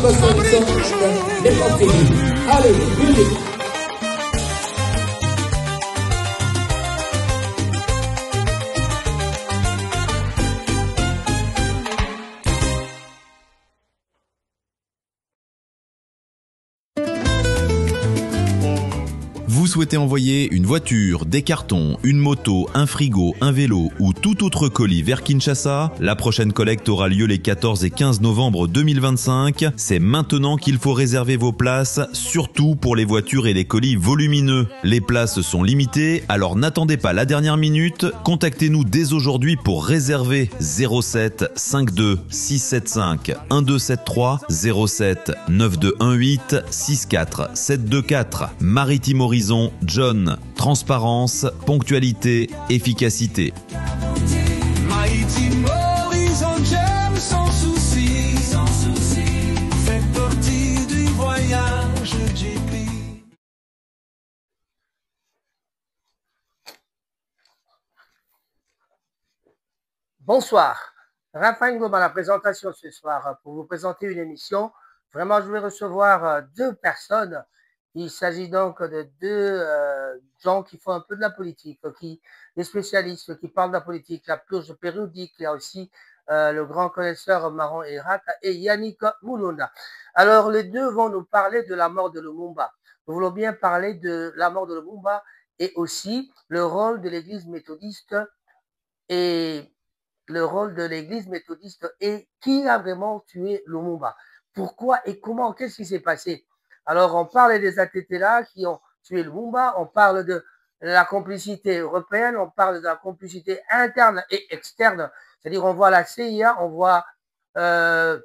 notre solution de l'époque. Allez, musique. Vous souhaitez envoyer une voiture, des cartons, une moto, un frigo, un vélo ou tout autre colis vers Kinshasa? La prochaine collecte aura lieu les 14 et 15 novembre 2025. C'est maintenant qu'il faut réserver vos places, surtout pour les voitures et les colis volumineux. Les places sont limitées, alors n'attendez pas la dernière minute. Contactez-nous dès aujourd'hui pour réserver 07 52 675 1273 07 9218 64 724. Maritime Horizon, John. Transparence, ponctualité, efficacité. Maritime Horizon, j'aime sans souci. Fait partie du voyage JP. Bonsoir, Raphaël Ngoma à la présentation ce soir pour vous présenter une émission. Vraiment, je vais recevoir deux personnes. Il s'agit donc de deux gens qui font un peu de la politique, des spécialistes qui parlent de la politique, la purge périodique. Il y a aussi le grand connaisseur Maron Irak et Yannick Moulona. Alors, les deux vont nous parler de la mort de Lumumba. Nous voulons bien parler de la mort de Lumumba et aussi le rôle de l'Église méthodiste et qui a vraiment tué Lumumba. Pourquoi et comment, qu'est-ce qui s'est passé? Alors, on parle des ATT-là qui ont tué Lumumba, on parle de la complicité européenne, on parle de la complicité interne et externe, c'est-à-dire on voit la CIA, on voit le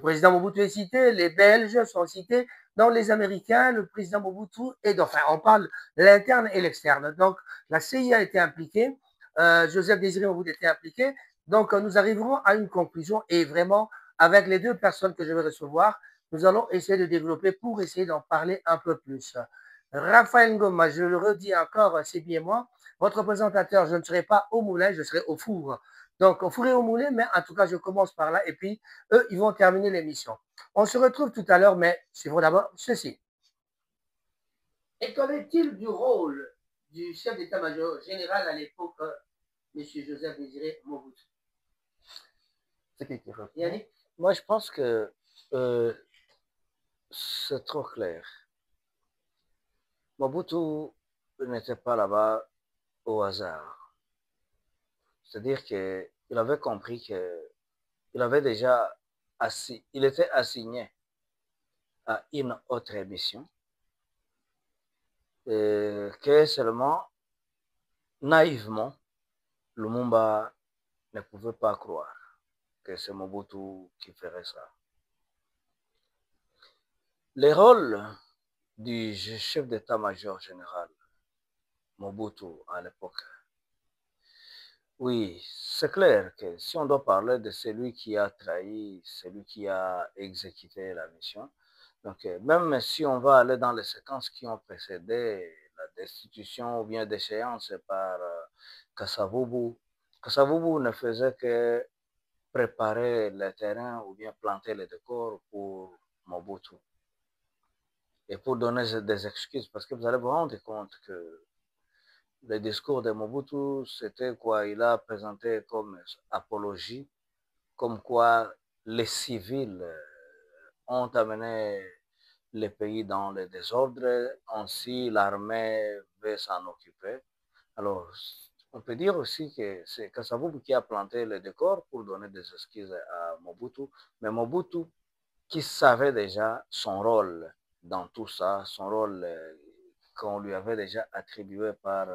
président Mobutu est cité, les Belges sont cités, donc les Américains, le président Mobutu, et enfin on parle de l'interne et l'externe. Donc la CIA a été impliquée, Joseph Désiré Mobutu était impliqué, donc nous arriverons à une conclusion et vraiment avec les deux personnes que je vais recevoir, nous allons essayer de développer pour essayer d'en parler un peu plus. Raphaël Ngoma, je le redis encore, c'est bien moi, votre présentateur, je ne serai pas au moulin, je serai au four. Donc, au four et au moulin, mais en tout cas, je commence par là et puis eux, ils vont terminer l'émission. On se retrouve tout à l'heure, mais suivons d'abord ceci. Et qu'en est-il du rôle du chef d'état-major général à l'époque, M. Joseph Désiré Mobutu? Yannick? Moi, je pense que c'est trop clair. Mobutu n'était pas là-bas au hasard. C'est-à-dire qu'il avait compris qu'il avait déjà il était assigné à une autre mission, que seulement, naïvement, Lumumba ne pouvait pas croire que c'est Mobutu qui ferait ça. Le rôle du chef d'état-major général Mobutu à l'époque, oui, c'est clair que si on doit parler de celui qui a trahi, celui qui a exécuté la mission, donc même si on va aller dans les séquences qui ont précédé la destitution ou bien déchéance par Kasavubu, Kasavubu ne faisait que préparer le terrain ou bien planter les décors pour Mobutu. Et pour donner des excuses, parce que vous allez vous rendre compte que le discours de Mobutu, c'était quoi? Il a présenté comme apologie, comme quoi les civils ont amené le pays dans le désordre, ainsi l'armée veut s'en occuper. Alors, on peut dire aussi que c'est Kasavubu qui a planté le décor pour donner des excuses à Mobutu, mais Mobutu qui savait déjà son rôle dans tout ça, son rôle qu'on lui avait déjà attribué par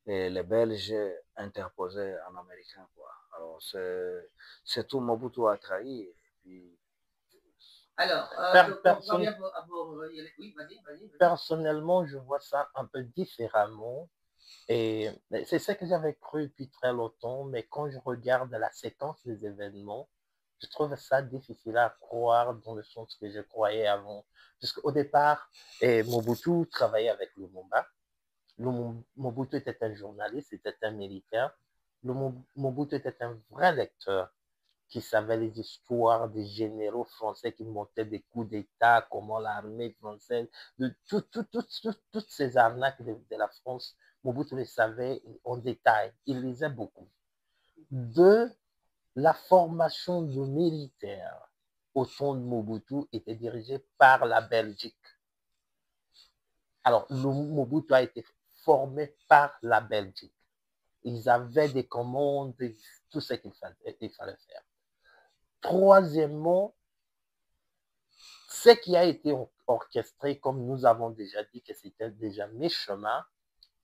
les Belges interposés en américain, quoi. Alors, c'est tout Mobutu a trahi. Et puis... Alors, personnellement, je vois ça un peu différemment. Et c'est ça que j'avais cru depuis très longtemps, mais quand je regarde la séquence des événements, je trouve ça difficile à croire dans le sens que je croyais avant. Parce qu'au départ, Mobutu travaillait avec Lumumba. Mobutu était un journaliste, était un militaire. Mobutu était un vrai lecteur. qui savaient les histoires des généraux français qui montaient des coups d'État, comment l'armée française, de toutes ces arnaques de la France, Mobutu les savait en détail. Il lisait beaucoup. Deux, la formation de militaires au temps de Mobutu était dirigée par la Belgique. Alors, Mobutu a été formé par la Belgique. Ils avaient des commandes, tout ce qu'il fallait faire. Troisièmement, ce qui a été orchestré, comme nous avons déjà dit que c'était déjà mi-chemin,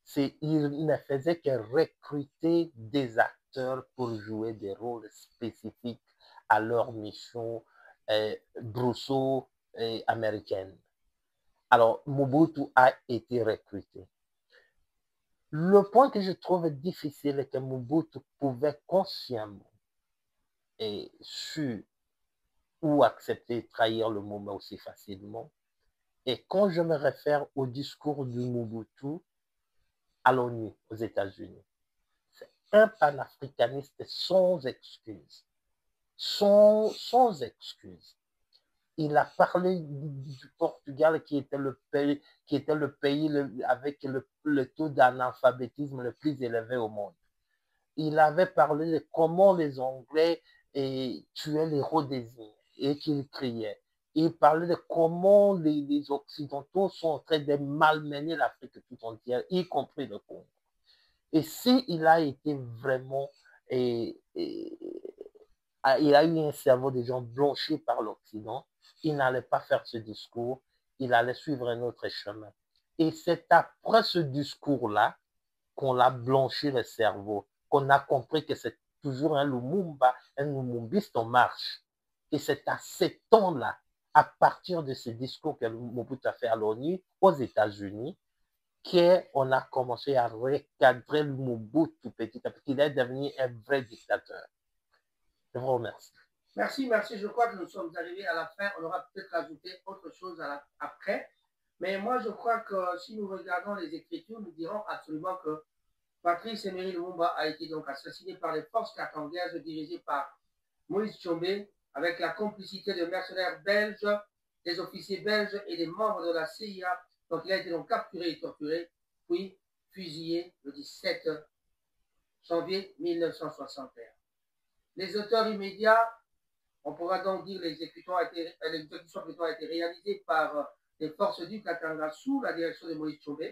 c'est qu'il ne faisait que recruter des acteurs pour jouer des rôles spécifiques à leur mission Brousseau américaine. Alors, Mobutu a été recruté. Le point que je trouve difficile est que Mobutu pouvait consciemment et su ou accepter trahir le moment aussi facilement. Et quand je me réfère au discours de Mobutu à l'ONU, aux États-Unis, c'est un panafricaniste sans excuse. Sans excuse. Il a parlé du Portugal qui était le pays avec le taux d'analphabétisme le plus élevé au monde. Il avait parlé de comment les Anglais tuaient les Rhodésiens et qu'ils criaient. Il parlait de comment les Occidentaux sont en train de malmener l'Afrique tout entière, y compris le Congo. Et s'il a été vraiment... il a eu un cerveau de gens blanchis par l'Occident, il n'allait pas faire ce discours, il allait suivre un autre chemin. Et c'est après ce discours-là qu'on a blanchi le cerveau, qu'on a compris que c'est toujours un Lumumba, un Lumumbiste en marche. Et c'est à ce temps-là, à partir de ce discours que Mobutu a fait à l'ONU, aux États-Unis, qu'on a commencé à recadrer Mobutu petit à petit. Il est devenu un vrai dictateur. Je vous remercie. Merci. Je crois que nous sommes arrivés à la fin. On aura peut-être ajouté autre chose après. Mais moi, je crois que si nous regardons les Écritures, nous dirons absolument que Patrice Emery Lumumba a été donc assassiné par les forces katangaises dirigées par Moïse Tshombe, avec la complicité de mercenaires belges, des officiers belges et des membres de la CIA. Donc il a été donc capturé et torturé, puis fusillé le 17 janvier 1961. Les auteurs immédiats, on pourra donc dire l'exécution a été réalisée par les forces du Katanga sous la direction de Moïse Tshombe,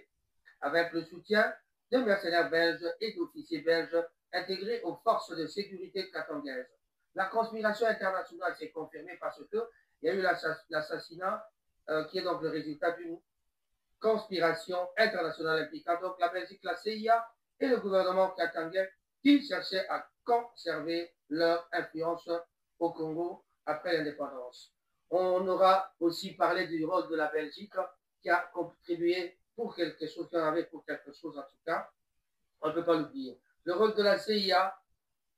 avec le soutien de mercenaires belges et d'officiers belges intégrés aux forces de sécurité katangaises. La conspiration internationale s'est confirmée parce qu'il y a eu l'assassinat qui est donc le résultat d'une conspiration internationale impliquant donc la Belgique, la CIA et le gouvernement katangais qui cherchaient à conserver leur influence au Congo après l'indépendance. On aura aussi parlé du rôle de la Belgique qui a contribué pour quelque chose, qui en avait pour quelque chose en tout cas, on ne peut pas l'oublier. Le rôle de la CIA,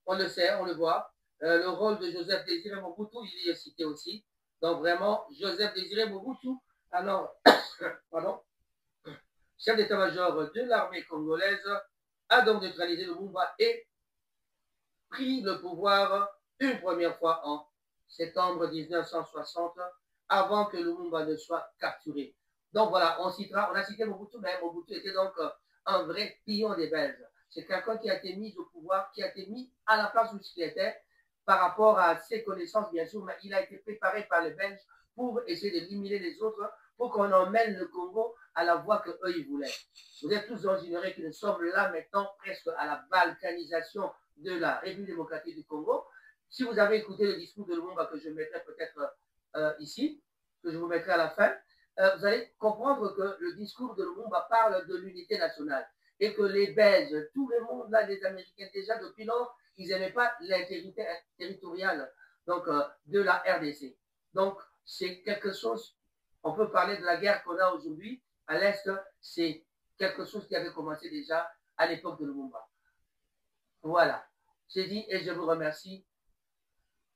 on le sait, on le voit. Le rôle de Joseph Désiré Mobutu, il y est cité aussi. Donc vraiment, Joseph Désiré Mobutu, alors, chef d'état-major de l'armée congolaise, a donc neutralisé Lumumba et pris le pouvoir une première fois en septembre 1960, avant que Lumumba ne soit capturé. Donc voilà, on a cité Mobutu, mais Mobutu était donc un vrai pion des Belges. C'est quelqu'un qui a été mis au pouvoir, qui a été mis à la place où il était, par rapport à ses connaissances, bien sûr, mais il a été préparé par les Belges pour essayer d'éliminer les autres, pour qu'on emmène le Congo à la voie qu'eux, ils voulaient. Vous êtes tous ignorés que nous sommes là maintenant presque à la balkanisation de la République démocratique du Congo. Si vous avez écouté le discours de Lumumba que je mettrai peut-être ici, que je vous mettrai à la fin, vous allez comprendre que le discours de Lumumba parle de l'unité nationale et que les Belges, tout le monde là, les Américains déjà depuis longtemps, ils n'aimaient pas l'intégrité territoriale donc, de la RDC. Donc c'est quelque chose, on peut parler de la guerre qu'on a aujourd'hui à l'Est, c'est quelque chose qui avait commencé déjà à l'époque de Lumumba. Voilà, j'ai dit et je vous remercie.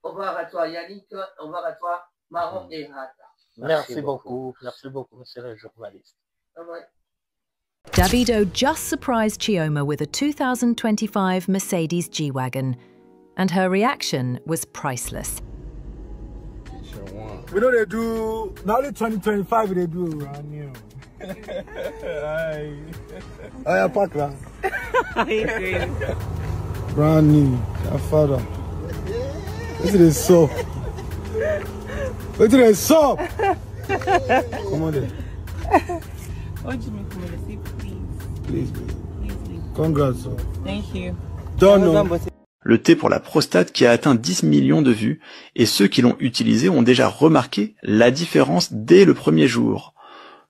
Au revoir à toi Yannick, au revoir à toi Maron et Hata. Merci beaucoup, monsieur le journaliste. Bye bye. Davido just surprised Chioma with a 2025 Mercedes G-Wagon. and her reaction was priceless. We know they do, not only 2025 they do. Brand new. I pack that. Brand new. Your father. This is soap. What is this soap? Come on there. What do you mean, come on, please? Please, please. Please. Congrats. Thank you. Don't know. Le thé pour la prostate qui a atteint 10 millions de vues, et ceux qui l'ont utilisé ont déjà remarqué la différence dès le premier jour.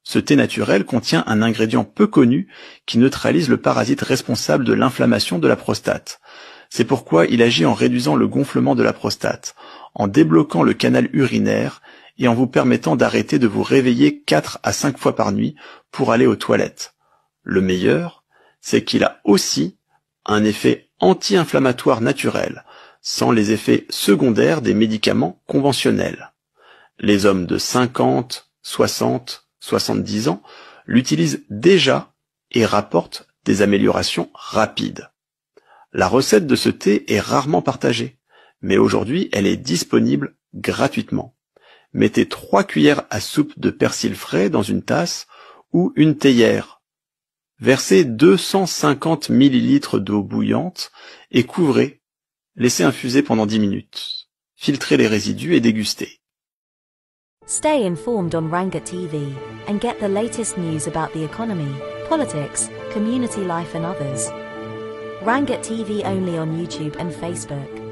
Ce thé naturel contient un ingrédient peu connu qui neutralise le parasite responsable de l'inflammation de la prostate. C'est pourquoi il agit en réduisant le gonflement de la prostate, en débloquant le canal urinaire et en vous permettant d'arrêter de vous réveiller 4 à 5 fois par nuit pour aller aux toilettes. Le meilleur, c'est qu'il a aussi un effet anti-inflammatoire naturel, sans les effets secondaires des médicaments conventionnels. Les hommes de 50, 60, 70 ans l'utilisent déjà et rapportent des améliorations rapides. La recette de ce thé est rarement partagée, mais aujourd'hui elle est disponible gratuitement. Mettez 3 cuillères à soupe de persil frais dans une tasse ou une théière. Versez 250 ml d'eau bouillante et couvrez. Laissez infuser pendant 10 minutes. Filtrez les résidus et dégustez. Stay informed on Ranga TV and get the latest news about the economy, politics, community life and others. Ranga TV only on YouTube and Facebook.